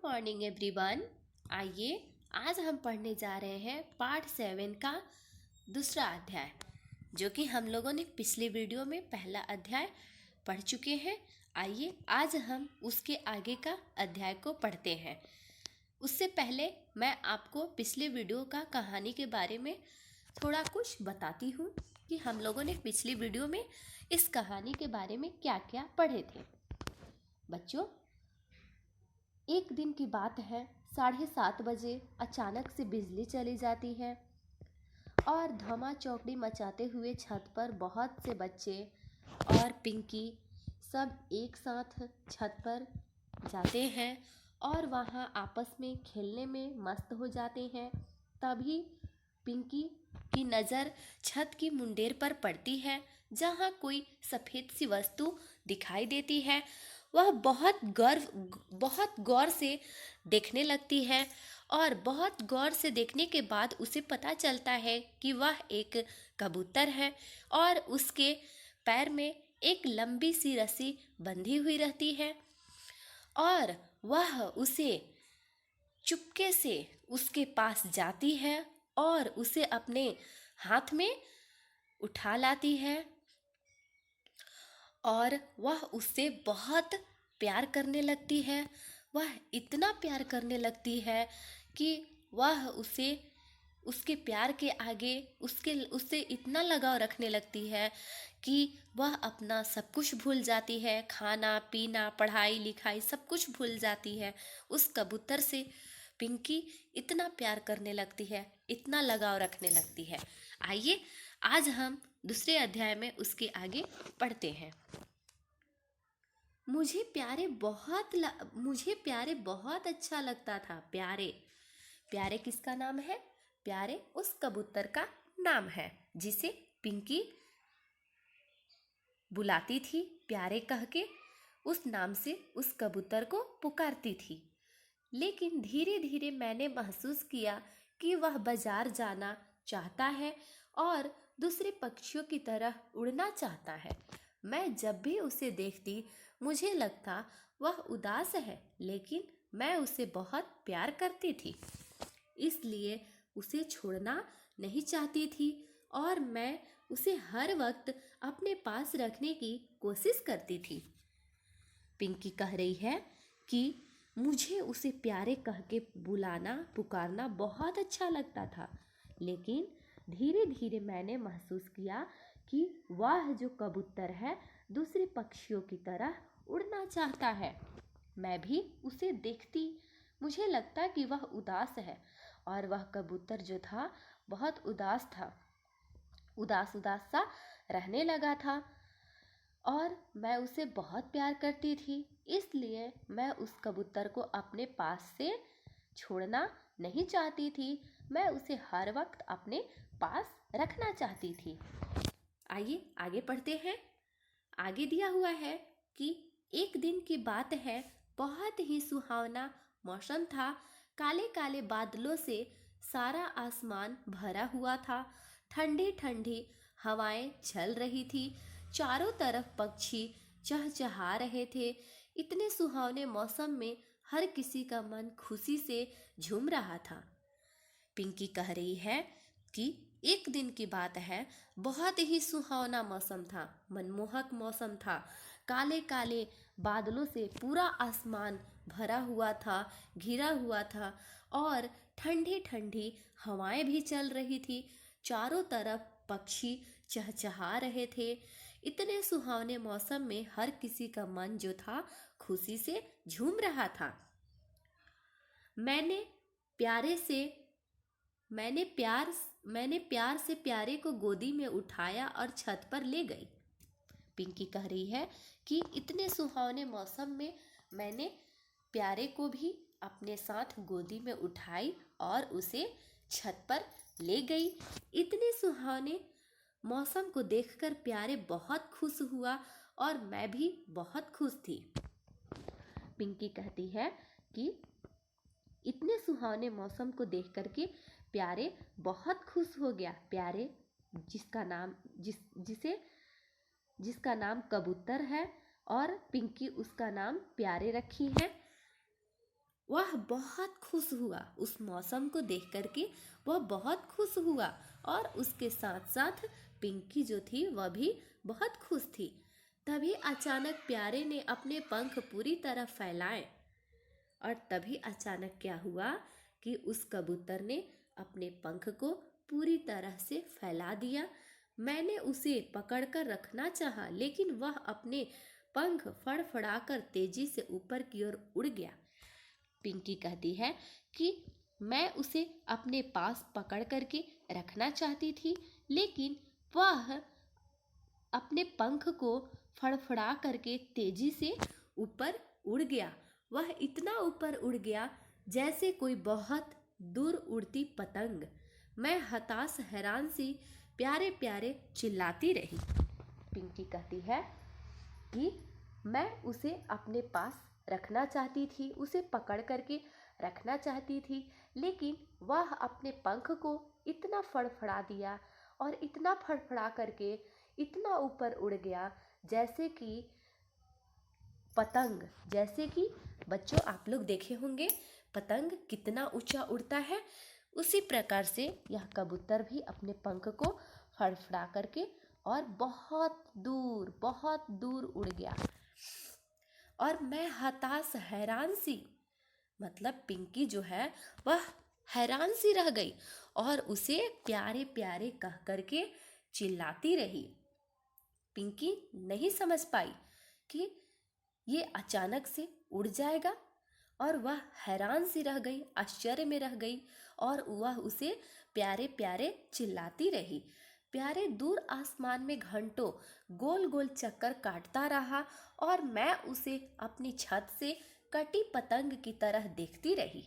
Morning everyone. आइए आज हम पढ़ने जा रहे हैं पार्ट 7 का दूसरा अध्याय, जो कि हम लोगों ने पिछले वीडियो में पहला अध्याय पढ़ चुके हैं। आइए आज हम उसके आगे का अध्याय को पढ़ते हैं। उससे पहले मैं आपको पिछले वीडियो का कहानी के बारे में थोड़ा कुछ बताती हूँ कि हम लोगों ने पिछली वीडियो में इस कहानी के बारे में क्या क्या पढ़े थे। बच्चों, एक दिन की बात है, 7:30 बजे अचानक से बिजली चली जाती है और धमा चौकड़ी मचाते हुए छत पर बहुत से बच्चे और पिंकी सब एक साथ छत पर जाते हैं और वहाँ आपस में खेलने में मस्त हो जाते हैं। तभी पिंकी की नज़र छत की मुंडेर पर पड़ती है, जहाँ कोई सफ़ेद सी वस्तु दिखाई देती है। वह बहुत गौर से देखने लगती है और बहुत गौर से देखने के बाद उसे पता चलता है कि वह एक कबूतर है और उसके पैर में एक लंबी सी रस्सी बंधी हुई रहती है और वह उसे चुपके से उसके पास जाती है और उसे अपने हाथ में उठा लाती है और वह उससे बहुत प्यार करने लगती है। वह इतना प्यार करने लगती है कि वह उसके प्यार के आगे उससे इतना लगाव रखने लगती है कि वह अपना सब कुछ भूल जाती है। खाना पीना, पढ़ाई लिखाई सब कुछ भूल जाती है। उस कबूतर से पिंकी इतना प्यार करने लगती है, इतना लगाव रखने लगती है। आइए आज हम दूसरे अध्याय में उसके आगे पढ़ते हैं। मुझे प्यारे बहुत अच्छा लगता था। प्यारे किसका नाम है? प्यारे उस कबूतर का नाम है जिसे पिंकी बुलाती थी। प्यारे कह के उस नाम से उस कबूतर को पुकारती थी। लेकिन धीरे धीरे मैंने महसूस किया कि वह बाजार जाना चाहता है और दूसरे पक्षियों की तरह उड़ना चाहता है। मैं जब भी उसे देखती मुझे लगता वह उदास है, लेकिन मैं उसे बहुत प्यार करती थी, इसलिए उसे छोड़ना नहीं चाहती थी और मैं उसे हर वक्त अपने पास रखने की कोशिश करती थी। पिंकी कह रही है कि मुझे उसे प्यारे कह के बुलाना पुकारना बहुत अच्छा लगता था, लेकिन धीरे धीरे मैंने महसूस किया कि वह जो कबूतर है दूसरे पक्षियों की तरह उड़ना चाहता है। मैं भी उसे देखती, मुझे लगता कि वह उदास है और वह कबूतर जो था बहुत उदास था, उदास सा रहने लगा था और मैं उसे बहुत प्यार करती थी, इसलिए मैं उस कबूतर को अपने पास से छोड़ना नहीं चाहती थी। मैं उसे हर वक्त अपने पास रखना चाहती थी। आइए आगे पढ़ते हैं। आगे दिया हुआ है कि एक दिन की बात है, बहुत ही सुहावना मौसम था। काले काले बादलों से सारा आसमान भरा हुआ था। ठंडी ठंडी हवाएं चल रही थी। चारों तरफ पक्षी चहचहा रहे थे। इतने सुहावने मौसम में हर किसी का मन खुशी से झूम रहा था। पिंकी कह रही है कि एक दिन की बात है, बहुत ही सुहावना मौसम था, मनमोहक मौसम था। काले काले बादलों से पूरा आसमान भरा हुआ था, घिरा हुआ था और ठंडी ठंडी हवाएं भी चल रही थी। चारों तरफ पक्षी चहचहा रहे थे। इतने सुहावने मौसम में हर किसी का मन जो था खुशी से झूम रहा था। मैंने प्यार से प्यारे को गोदी में उठाया और छत पर ले गई। पिंकी कह रही है कि इतने सुहावने मौसम में मैंने प्यारे को भी अपने साथ गोदी में उठाई और उसे छत पर ले गई। इतने सुहावने मौसम को देखकर प्यारे बहुत खुश हुआ और मैं भी बहुत खुश थी। पिंकी कहती है कि इतने सुहावने मौसम को देख करके प्यारे बहुत खुश हो गया। प्यारे जिसका नाम कबूतर है और पिंकी उसका नाम प्यारे रखी है। वह बहुत खुश हुआ। उस मौसम को देख करके वह बहुत खुश हुआ और उसके साथ साथ पिंकी जो थी वह भी बहुत खुश थी। तभी अचानक प्यारे ने अपने पंख पूरी तरह फैलाए और तभी अचानक क्या हुआ कि उस कबूतर ने अपने पंख को पूरी तरह से फैला दिया। मैंने उसे पकड़कर रखना चाहा, लेकिन वह अपने पंख फड़फड़ाकर तेजी से ऊपर की ओर उड़ गया। पिंकी कहती है कि मैं उसे अपने पास पकड़ करके रखना चाहती थी, लेकिन वह अपने पंख को फड़फड़ा करके तेजी से ऊपर उड़ गया। वह इतना ऊपर उड़ गया जैसे कोई बहुत दूर उड़ती पतंग। मैं हताश हैरान सी प्यारे प्यारे चिल्लाती रही। पिंकी कहती है कि मैं उसे अपने पास रखना चाहती थी, उसे पकड़ करके रखना चाहती थी, लेकिन वह अपने पंख को इतना फड़फड़ा दिया और इतना फड़फड़ा करके इतना ऊपर उड़ गया जैसे कि पतंग। जैसे कि बच्चों आप लोग देखे होंगे पतंग कितना ऊंचा उड़ता है, उसी प्रकार से यह कबूतर भी अपने पंख को फड़फड़ा करके और बहुत दूर उड़ गया। और मैं हताश हैरान सी, मतलब पिंकी जो है वह हैरान सी रह गई और उसे प्यारे प्यारे कह करके चिल्लाती रही। पिंकी नहीं समझ पाई कि ये अचानक से उड़ जाएगा और वह हैरान सी रह गई, आश्चर्य में रह गई और वह उसे प्यारे प्यारे चिल्लाती रही। प्यारे दूर आसमान में घंटों गोल गोल चक्कर काटता रहा और मैं उसे अपनी छत से कटी पतंग की तरह देखती रही।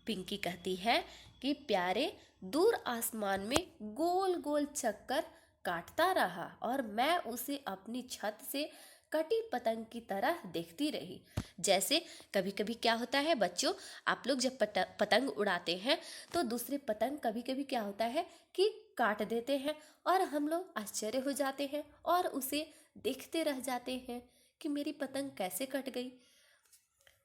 पिंकी कहती है कि प्यारे दूर आसमान में गोल गोल चक्कर काटता रहा और मैं उसे अपनी छत से कटी पतंग की तरह देखती रही। जैसे कभी कभी क्या होता है बच्चों, आप लोग जब पतंग उड़ाते हैं तो दूसरे पतंग कभी कभी क्या होता है कि काट देते हैं और हम लोग आश्चर्य हो जाते हैं और उसे देखते रह जाते हैं कि मेरी पतंग कैसे कट गई।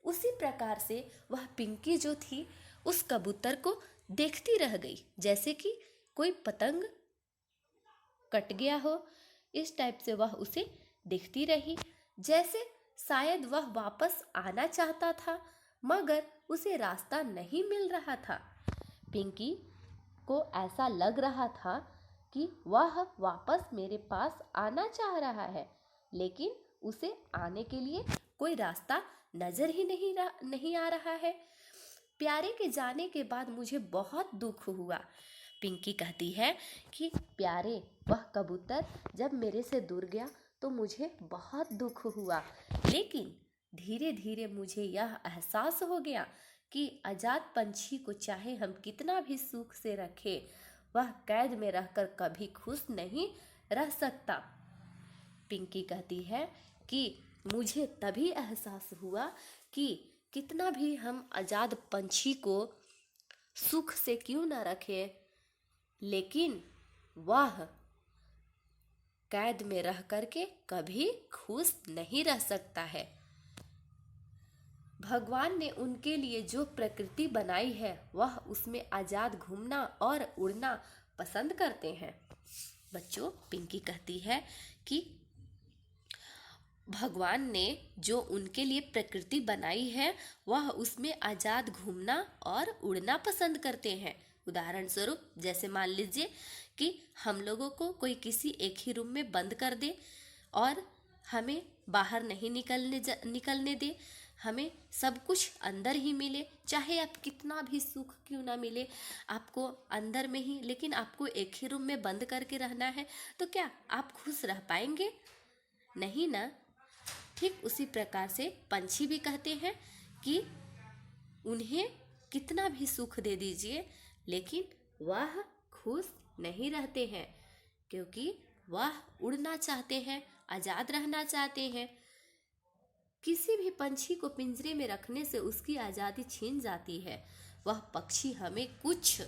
उसी प्रकार से वह पिंकी जो थी उस कबूतर को देखती रह गई, जैसे कि कोई पतंग कट गया हो। इस टाइप से वह उसे देखती रही, जैसे शायद वह वापस आना चाहता था मगर उसे रास्ता नहीं मिल रहा था। पिंकी को ऐसा लग रहा था कि वह वापस मेरे पास आना चाह रहा है, लेकिन उसे आने के लिए कोई रास्ता नजर ही नहीं आ रहा है। प्यारे के जाने के बाद मुझे बहुत दुख हुआ। पिंकी कहती है कि प्यारे वह कबूतर जब मेरे से दूर गया तो मुझे बहुत दुख हुआ, लेकिन धीरे धीरे मुझे यह एहसास हो गया कि आजाद पंछी को चाहे हम कितना भी सुख से रखें, वह कैद में रहकर कभी खुश नहीं रह सकता। पिंकी कहती है कि मुझे तभी एहसास हुआ कि कितना भी हम आजाद पंछी को सुख से क्यों न रखें, लेकिन वह कैद में रह करके कभी खुश नहीं रह सकता है। भगवान ने उनके लिए जो प्रकृति बनाई है वह उसमें आजाद घूमना और उड़ना पसंद करते हैं। बच्चों पिंकी कहती है कि भगवान ने जो उनके लिए प्रकृति बनाई है वह उसमें आजाद घूमना और उड़ना पसंद करते हैं। उदाहरण स्वरूप जैसे मान लीजिए कि हम लोगों को कोई किसी एक ही रूम में बंद कर दे और हमें बाहर नहीं निकलने दे, हमें सब कुछ अंदर ही मिले, चाहे आप कितना भी सुख क्यों ना मिले आपको अंदर में ही, लेकिन आपको एक ही रूम में बंद करके रहना है, तो क्या आप खुश रह पाएंगे? नहीं ना। ठीक उसी प्रकार से पंछी भी कहते हैं कि उन्हें कितना भी सुख दे दीजिए लेकिन वह खुश नहीं रहते हैं, क्योंकि वह उड़ना चाहते हैं, आजाद रहना चाहते हैं। किसी भी पंछी को पिंजरे में रखने से उसकी आज़ादी छीन जाती है। वह पक्षी हमें कुछ,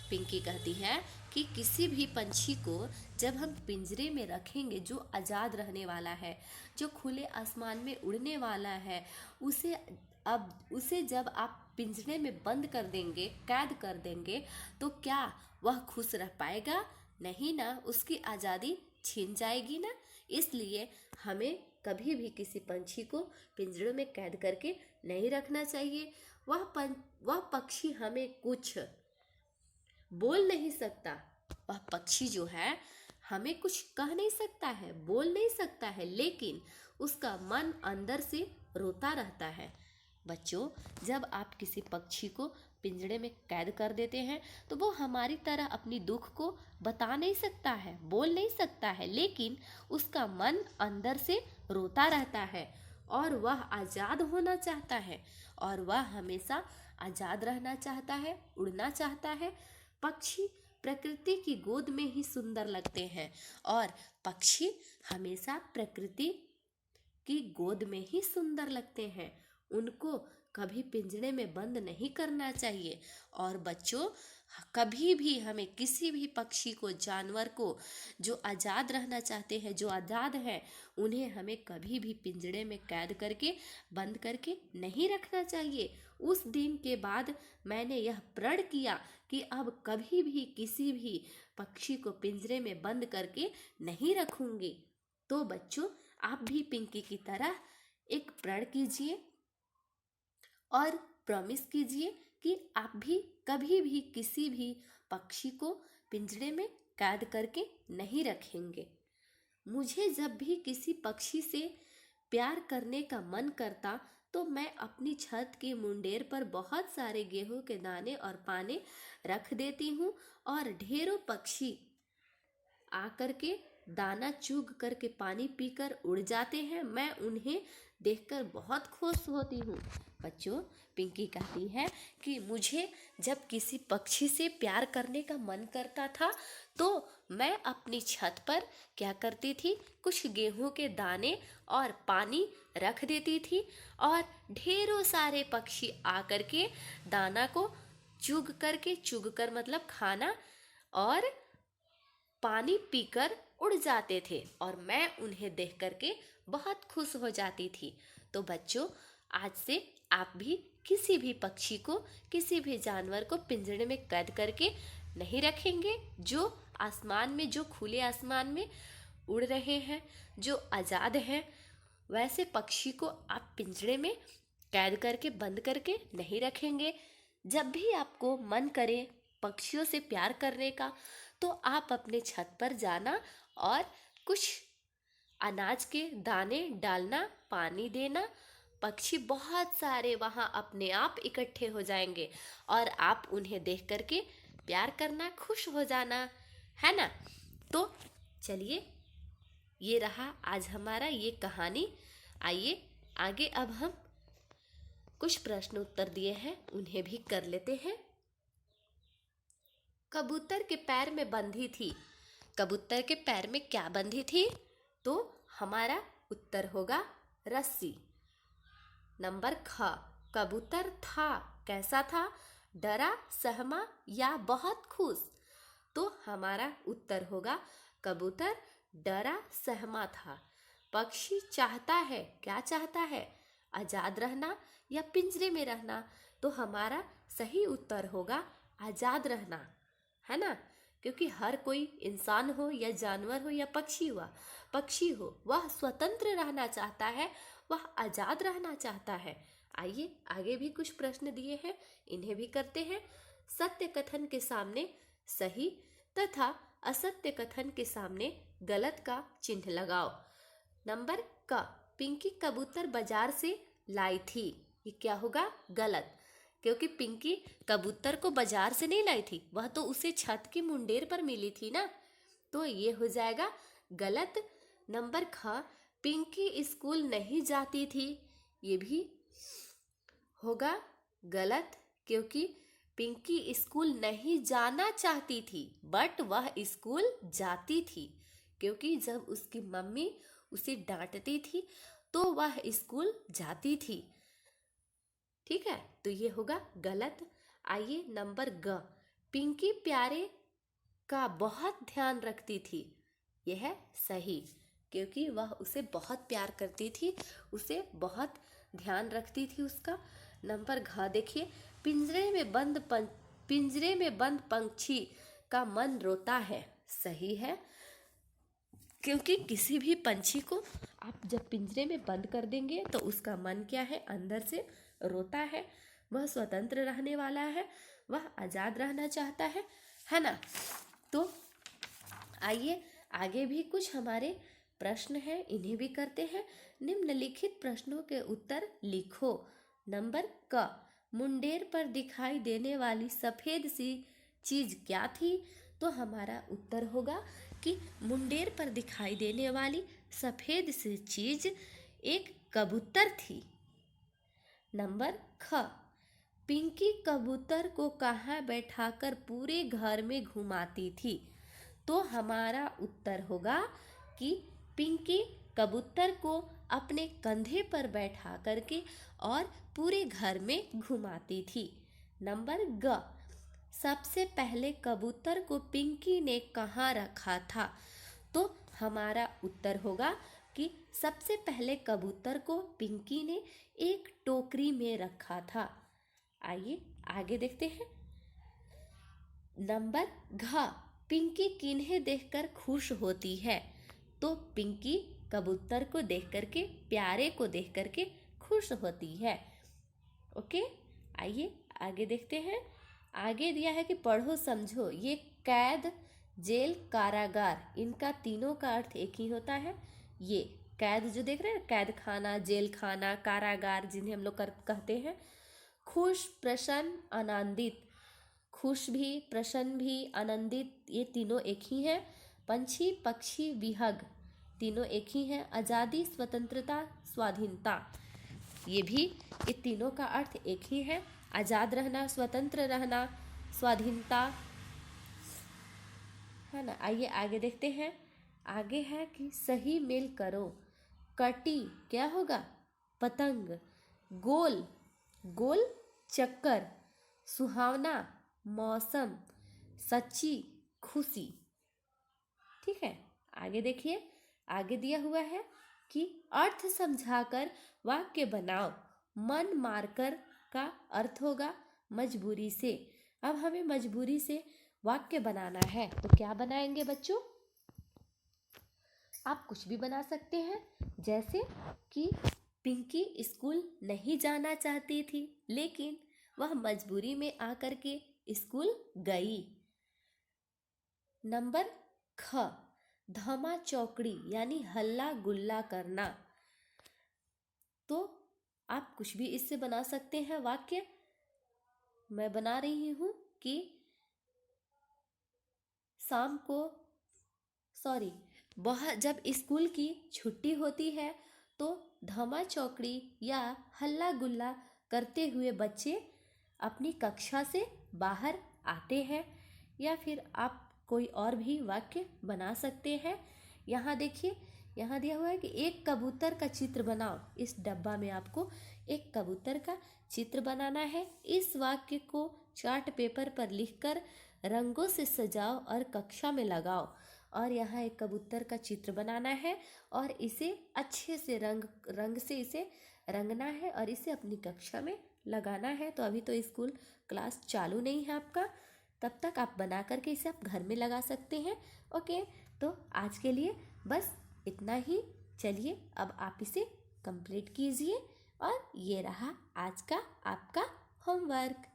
पिंकी कहती है कि किसी भी पंछी को जब हम पिंजरे में रखेंगे जो आज़ाद रहने वाला है, जो खुले आसमान में उड़ने वाला है, उसे अब उसे जब आप पिंजरे में बंद कर देंगे, कैद कर देंगे, तो क्या वह खुश रह पाएगा? नहीं ना, उसकी आज़ादी छीन जाएगी ना। इसलिए हमें कभी भी किसी पंछी को पिंजरे में कैद करके नहीं रखना चाहिए। वह पक्षी हमें कुछ बोल नहीं सकता। वह पक्षी जो है हमें कुछ कह नहीं सकता है, बोल नहीं सकता है, लेकिन उसका मन अंदर से रोता रहता है। बच्चों, जब आप किसी पक्षी को पिंजरे में कैद कर देते हैं तो वो हमारी तरह अपनी दुख को बता नहीं सकता है, बोल नहीं सकता है, लेकिन उसका मन अंदर से रोता रहता है और वह आज़ाद होना चाहता है और वह हमेशा आज़ाद रहना चाहता है, उड़ना चाहता है। पक्षी प्रकृति की गोद में ही सुंदर लगते हैं और पक्षी हमेशा प्रकृति की गोद में ही सुंदर लगते हैं। उनको कभी पिंजरे में बंद नहीं करना चाहिए। और बच्चों, कभी भी हमें किसी भी पक्षी को, जानवर को जो आज़ाद रहना चाहते हैं, जो आज़ाद हैं, उन्हें हमें कभी भी पिंजरे में कैद करके, बंद करके नहीं रखना चाहिए। उस दिन के बाद मैंने यह प्रण किया कि अब कभी भी किसी भी पक्षी को पिंजरे में बंद करके नहीं रखूंगी। तो बच्चों, आप भी पिंकी की तरह एक प्रण कीजिए और प्रॉमिस कीजिए कि आप भी कभी भी किसी भी पक्षी को पिंजरे में कैद करके नहीं रखेंगे। मुझे जब भी किसी पक्षी से प्यार करने का मन करता तो मैं अपनी छत के मुंडेर पर बहुत सारे गेहूं के दाने और पाने रख देती हूँ और ढेरों पक्षी आकर के दाना चुग करके पानी पीकर उड़ जाते हैं। मैं उन्हें देखकर बहुत खुश होती हूँ। बच्चों, पिंकी कहती है कि मुझे जब किसी पक्षी से प्यार करने का मन करता था तो मैं अपनी छत पर क्या करती थी, कुछ गेहूं के दाने और पानी रख देती थी और ढेरों सारे पक्षी आकर के दाना को चुग कर मतलब खाना और पानी पीकर उड़ जाते थे और मैं उन्हें देख करके बहुत खुश हो जाती थी। तो बच्चों, आज से आप भी किसी भी पक्षी को, किसी भी जानवर को पिंजरे में कैद करके नहीं रखेंगे। जो आसमान में, जो खुले आसमान में उड़ रहे हैं, जो आज़ाद हैं, वैसे पक्षी को आप पिंजरे में कैद करके, बंद करके नहीं रखेंगे। जब भी आपको मन करे पक्षियों से प्यार करने का तो आप अपने छत पर जाना और कुछ अनाज के दाने डालना, पानी देना। पक्षी बहुत सारे वहाँ अपने आप इकट्ठे हो जाएंगे और आप उन्हें देख करके प्यार करना, खुश हो जाना, है ना। तो चलिए, ये रहा आज हमारा ये कहानी। आइए आगे अब हम कुछ प्रश्न उत्तर दिए हैं, उन्हें भी कर लेते हैं। कबूतर के पैर में बंधी थी। कबूतर के पैर में क्या बंधी थी? तो हमारा उत्तर होगा रस्सी। नंबर ख, कबूतर था, कैसा था? डरा, सहमा या बहुत खुश? तो हमारा उत्तर होगा कबूतर डरा, सहमा था। पक्षी चाहता है, क्या चाहता है? आजाद रहना या पिंजरे में रहना? तो हमारा सही उत्तर होगा आजाद रहना, है ना। क्योंकि हर कोई इंसान हो या जानवर हो या पक्षी हो, वह स्वतंत्र रहना चाहता है, वह आजाद रहना चाहता है। आइए आगे भी कुछ प्रश्न दिए हैं, इन्हें भी करते हैं। सत्य कथन के सामने सही तथा असत्य कथन के सामने गलत का चिन्ह लगाओ। नंबर क, पिंकी कबूतर बाजार से लाई थी। ये क्या होगा? गलत, क्योंकि पिंकी कबूतर को बाजार से नहीं लाई थी, वह तो उसे छत की मुंडेर पर मिली थी ना। तो ये हो जाएगा गलत। नंबर ख, पिंकी स्कूल नहीं जाती थी। ये भी होगा गलत, क्योंकि पिंकी स्कूल नहीं जाना चाहती थी, बट वह स्कूल जाती थी, क्योंकि जब उसकी मम्मी उसे डांटती थी तो वह स्कूल जाती थी। ठीक है, तो ये होगा गलत। आइए नंबर ग, पिंकी प्यारे का बहुत ध्यान रखती थी। यह है सही, क्योंकि वह उसे बहुत प्यार करती थी, उसे बहुत ध्यान रखती थी उसका। नंबर घ देखिए, पिंजरे में बंद पंछी का मन रोता है। सही है, क्योंकि किसी भी पंछी को आप जब पिंजरे में बंद कर देंगे तो उसका मन क्या है, अंदर से रोता है। वह स्वतंत्र रहने वाला है, वह आजाद रहना चाहता है ना। तो आइए आगे भी कुछ हमारे प्रश्न हैं, इन्हें भी करते हैं। निम्नलिखित प्रश्नों के उत्तर लिखो। नंबर क, मुंडेर पर दिखाई देने वाली सफेद सी चीज क्या थी? तो हमारा उत्तर होगा कि मुंडेर पर दिखाई देने वाली सफेद सी चीज एक कबूतर थी। नंबर ख, पिंकी कबूतर को कहाँ बैठाकर पूरे घर में घुमाती थी? तो हमारा उत्तर होगा कि पिंकी कबूतर को अपने कंधे पर बैठा करके और पूरे घर में घुमाती थी। नंबर ग, सबसे पहले कबूतर को पिंकी ने कहाँ रखा था? तो हमारा उत्तर होगा कि सबसे पहले कबूतर को पिंकी ने एक टोकरी में रखा था। आइए आगे देखते हैं। नंबर घ, पिंकी किन्हें देखकर खुश होती है? तो पिंकी कबूतर को देख करके, प्यारे को देख करके खुश होती है। ओके, आइए आगे देखते हैं। आगे दिया है कि पढ़ो समझो। ये कैद, जेल, कारागार, इनका तीनों का अर्थ एक ही होता है। ये कैद जो देख रहे हैं, कैद खाना, जेल खाना, कारागार जिन्हें हम लोग कहते हैं। खुश, प्रसन्न, आनंदित, खुश भी, प्रसन्न भी, आनंदित, ये तीनों एक ही हैं। पंछी, पक्षी, विहग, तीनों एक ही हैं। आज़ादी, स्वतंत्रता, स्वाधीनता, ये भी, ये तीनों का अर्थ एक ही है। आज़ाद रहना, स्वतंत्र रहना, स्वाधीनता, है ना। आइए आगे देखते हैं। आगे है कि सही मेल करो। कटी क्या होगा? पतंग। गोल, गोल चक्कर। सुहावना, मौसम। सच्ची, खुशी। ठीक है, आगे देखिए। आगे दिया हुआ है कि अर्थ समझाकर वाक्य बनाओ। मन मारकर का अर्थ होगा मजबूरी से। अब हमें मजबूरी से वाक्य बनाना है, तो क्या बनाएंगे बच्चों? आप कुछ भी बना सकते हैं, जैसे कि पिंकी स्कूल नहीं जाना चाहती थी, लेकिन वह मजबूरी में आकर के स्कूल गई। नंबर ख, धमा चौकड़ी यानी हल्ला गुल्ला करना। तो आप कुछ भी इससे बना सकते हैं वाक्य। मैं बना रही हूँ कि शाम को, जब स्कूल की छुट्टी होती है तो धमा चौकड़ी या हल्ला गुल्ला करते हुए बच्चे अपनी कक्षा से बाहर आते हैं। या फिर आप कोई और भी वाक्य बना सकते हैं। यहाँ देखिए, यहाँ दिया हुआ है कि एक कबूतर का चित्र बनाओ। इस डब्बा में आपको एक कबूतर का चित्र बनाना है। इस वाक्य को चार्ट पेपर पर लिखकर रंगों से सजाओ और कक्षा में लगाओ। और यहाँ एक कबूतर का चित्र बनाना है और इसे अच्छे से रंग से इसे रंगना है और इसे अपनी कक्षा में लगाना है। तो अभी तो स्कूल क्लास चालू नहीं है आपका, तब तक आप बना करके इसे आप घर में लगा सकते हैं। ओके, तो आज के लिए बस इतना ही। चलिए अब आप इसे कंप्लीट कीजिए और ये रहा आज का आपका होमवर्क।